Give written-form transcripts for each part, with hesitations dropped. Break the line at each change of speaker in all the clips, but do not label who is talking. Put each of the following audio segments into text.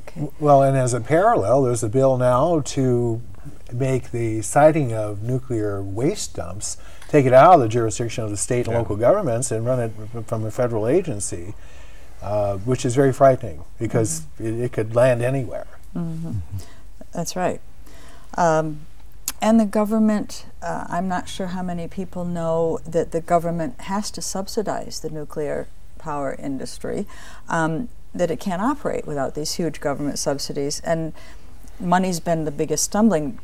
Okay.
Well, and as a parallel, there's a bill now to make the siting of nuclear waste dumps, take it out of the jurisdiction of the state and local governments and run it from a federal agency, which is very frightening because it could land anywhere.
That's right. And the government, I'm not sure how many people know that the government has to subsidize the nuclear power industry, that it can't operate without these huge government subsidies. And money's been the biggest stumbling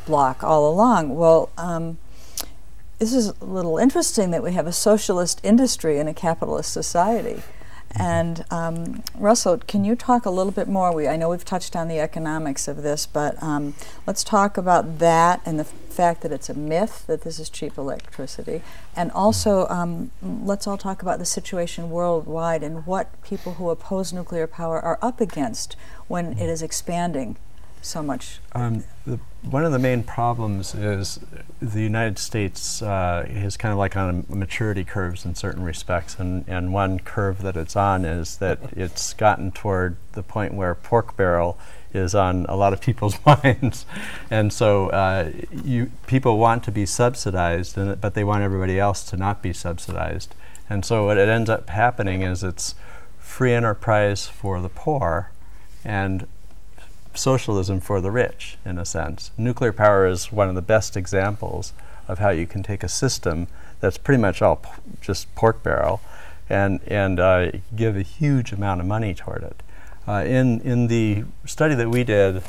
block all along. Well, this is a little interesting that we have a socialist industry in a capitalist society. And Russell, can you talk a little bit more? I know we've touched on the economics of this, but let's talk about that and the fact that it's a myth that this is cheap electricity. And also, let's all talk about the situation worldwide and what people who oppose nuclear power are up against when it is expanding so much.
One of the main problems is the United States is kind of like on a maturity curves in certain respects, and one curve that it's on is that it's gotten toward the point where pork barrel is on a lot of people's minds, and so people want to be subsidized, but they want everybody else to not be subsidized, and so what it ends up happening is it's free enterprise for the poor and socialism for the rich, in a sense. Nuclear power is one of the best examples of how you can take a system that's pretty much all just pork barrel and give a huge amount of money toward it. In the study that we did,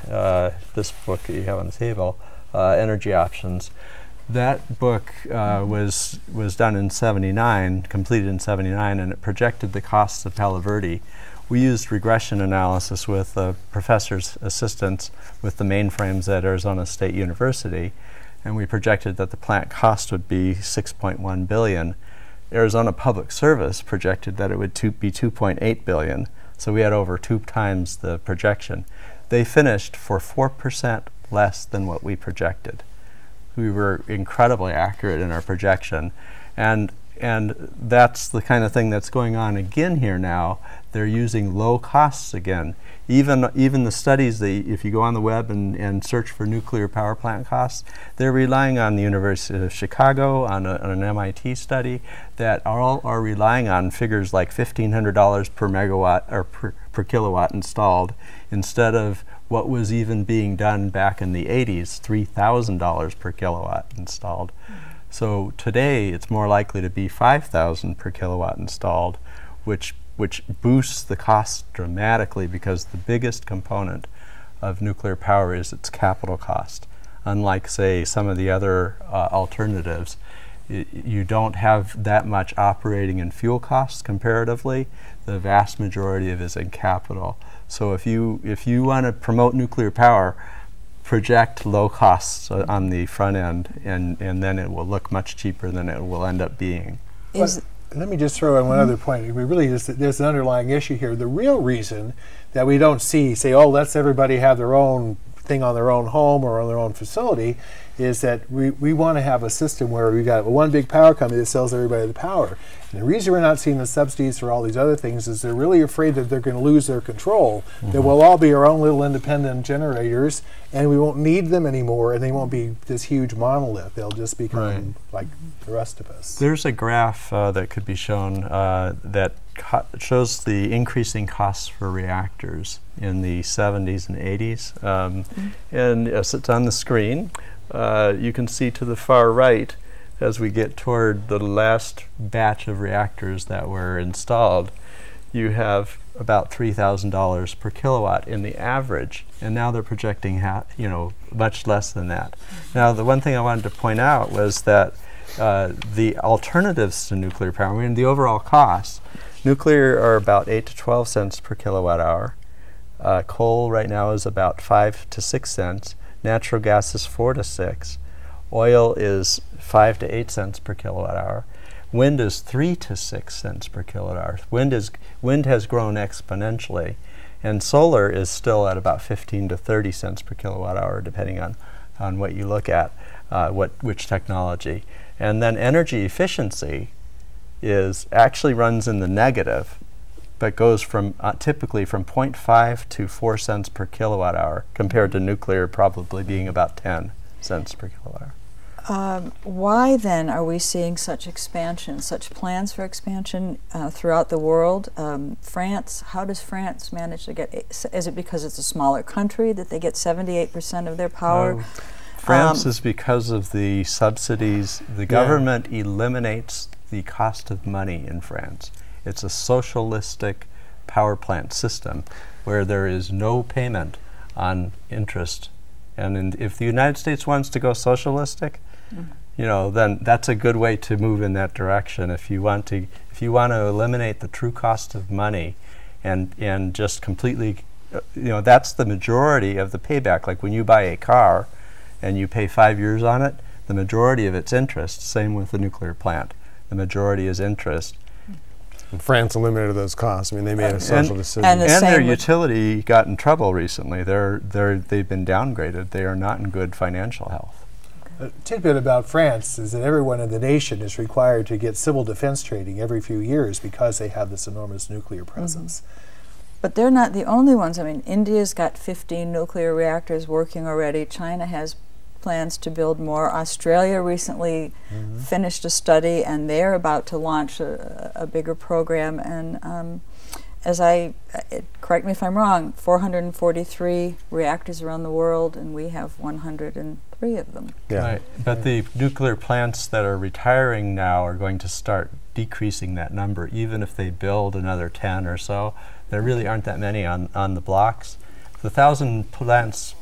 this book that you have on the table, Energy Options, that book was done in '79, completed in '79, and it projected the costs of Palo Verde. We used regression analysis with professors' assistants with the mainframes at Arizona State University, and we projected that the plant cost would be $6.1 billion. Arizona Public Service projected that it would be $2.8 billion, so we had over 2 times the projection. They finished for 4% less than what we projected. We were incredibly accurate in our projection, and that's the kind of thing that's going on again here now. They're using low costs again. Even the studies, if you go on the web and search for nuclear power plant costs, they're relying on the University of Chicago, on an MIT study, that all are relying on figures like $1,500 per megawatt or per kilowatt installed, instead of what was even being done back in the 80s, $3,000 per kilowatt installed. So today it's more likely to be $5,000 per kilowatt installed, which boosts the cost dramatically, because the biggest component of nuclear power is its capital cost. Unlike, say, some of the other alternatives, you don't have that much operating and fuel costs comparatively. The vast majority of it is in capital. So if you want to promote nuclear power, project low costs on the front end, and then it will look much cheaper than it will end up being.
Let me just throw in one other point. There's an underlying issue here. The real reason that we don't say, oh, let's everybody have their own thing on their own home or on their own facility, is that we want to have a system where we've got one big power company that sells everybody the power. And the reason we're not seeing the subsidies for all these other things is they're really afraid that they're going to lose their control, that we'll all be our own little independent generators, and we won't need them anymore, and they won't be this huge monolith. They'll just become like the rest of us.
There's a graph that could be shown that shows the increasing costs for reactors in the 70s and 80s. And yes, it's on the screen. You can see to the far right, as we get toward the last batch of reactors that were installed, you have about $3,000 per kilowatt in the average, and now they're projecting much less than that. Now, the one thing I wanted to point out was that the alternatives to nuclear power, I mean, the overall costs, nuclear are about 8 to 12 cents per kilowatt hour. Coal right now is about 5 to 6 cents. Natural gas is 4 to 6. Oil is 5 to 8 cents per kilowatt hour. Wind is 3 to 6 cents per kilowatt hour. Wind has grown exponentially, and solar is still at about 15 to 30 cents per kilowatt hour, depending on what you look at, which technology. And then energy efficiency actually runs in the negative. but goes from typically from 0.5 to 4 cents per kilowatt hour, compared to nuclear probably being about 10 cents per kilowatt hour.
Why then are we seeing such expansion, such plans for expansion throughout the world? France, how does France manage to get, is it because it's a smaller country that they get 78% of their power?
France is because of the subsidies. The government eliminates the cost of money in France. It's a socialistic power plant system where there is no payment on interest. And if the United States wants to go socialistic, you know, then that's a good way to move in that direction. If you want to eliminate the true cost of money and just completely, you know, that's the majority of the payback. Like when you buy a car and you pay 5 years on it, the majority of it's interest. Same with the nuclear plant. The majority is interest.
And France eliminated those costs. I mean, they made a social decision.
And
their utility got in trouble recently. They've been downgraded. They are not in good financial health.
A tidbit about France is that everyone in the nation is required to get civil defense training every few years because they have this enormous nuclear presence.
But they're not the only ones. I mean, India's got 15 nuclear reactors working already. China has plans to build more. Australia recently finished a study, and they're about to launch a bigger program. And correct me if I'm wrong, 443 reactors around the world, and we have 103 of them.
Yeah.
Right. But the nuclear plants that are retiring now are going to start decreasing that number, even if they build another 10 or so. There really aren't that many on the blocks. The 1,000 plants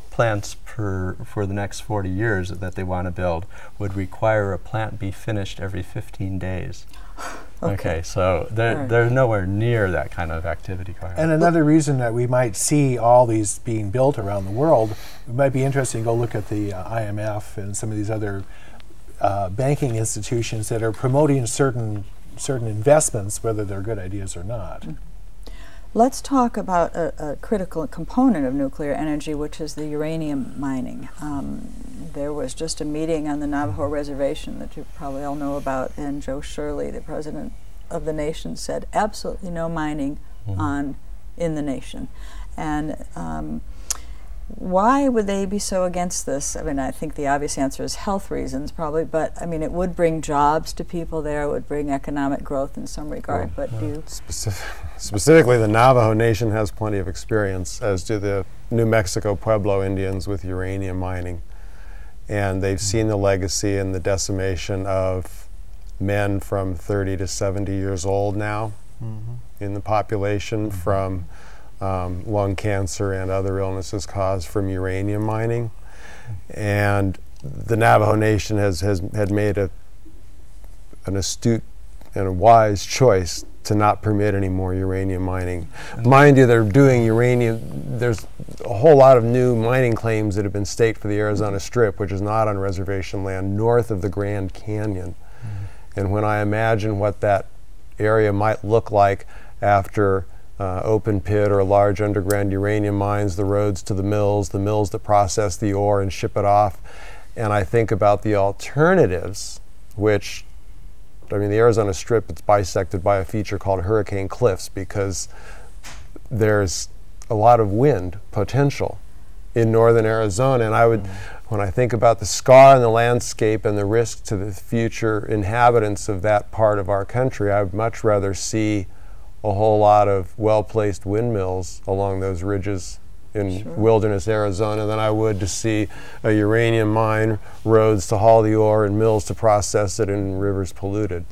for the next 40 years that they want to build would require a plant be finished every 15 days. Okay, so they're nowhere near that kind of activity going on.
And another reason that we might see all these being built around the world, it might be interesting to go look at the IMF and some of these other banking institutions that are promoting certain investments, whether they're good ideas or not.
Let's talk about a critical component of nuclear energy, which is the uranium mining. There was just a meeting on the Navajo Reservation that you probably all know about, and Joe Shirley, the president of the nation, said absolutely no mining in the nation. And why would they be so against this? I mean, I think the obvious answer is health reasons, probably, but I mean, it would bring jobs to people there, it would bring economic growth in some regard, but do you?
Specifically, the Navajo Nation has plenty of experience, as do the New Mexico Pueblo Indians with uranium mining. And they've seen the legacy and the decimation of men from 30 to 70 years old now in the population from lung cancer and other illnesses caused from uranium mining. And the Navajo Nation had made an astute and a wise choice to not permit any more uranium mining. Mind you, they're doing uranium, there's a whole lot of new mining claims that have been staked for the Arizona Strip, which is not on reservation land, north of the Grand Canyon. And when I imagine what that area might look like after open pit or large underground uranium mines, the roads to the mills that process the ore and ship it off, and I think about the alternatives, which, I mean, the Arizona Strip, it's bisected by a feature called Hurricane Cliffs because there's a lot of wind potential in northern Arizona. And I would, when I think about the scar in the landscape and the risk to the future inhabitants of that part of our country, I would much rather see a whole lot of well-placed windmills along those ridges in wilderness Arizona than I would to see a uranium mine, roads to haul the ore, and mills to process it, and rivers polluted.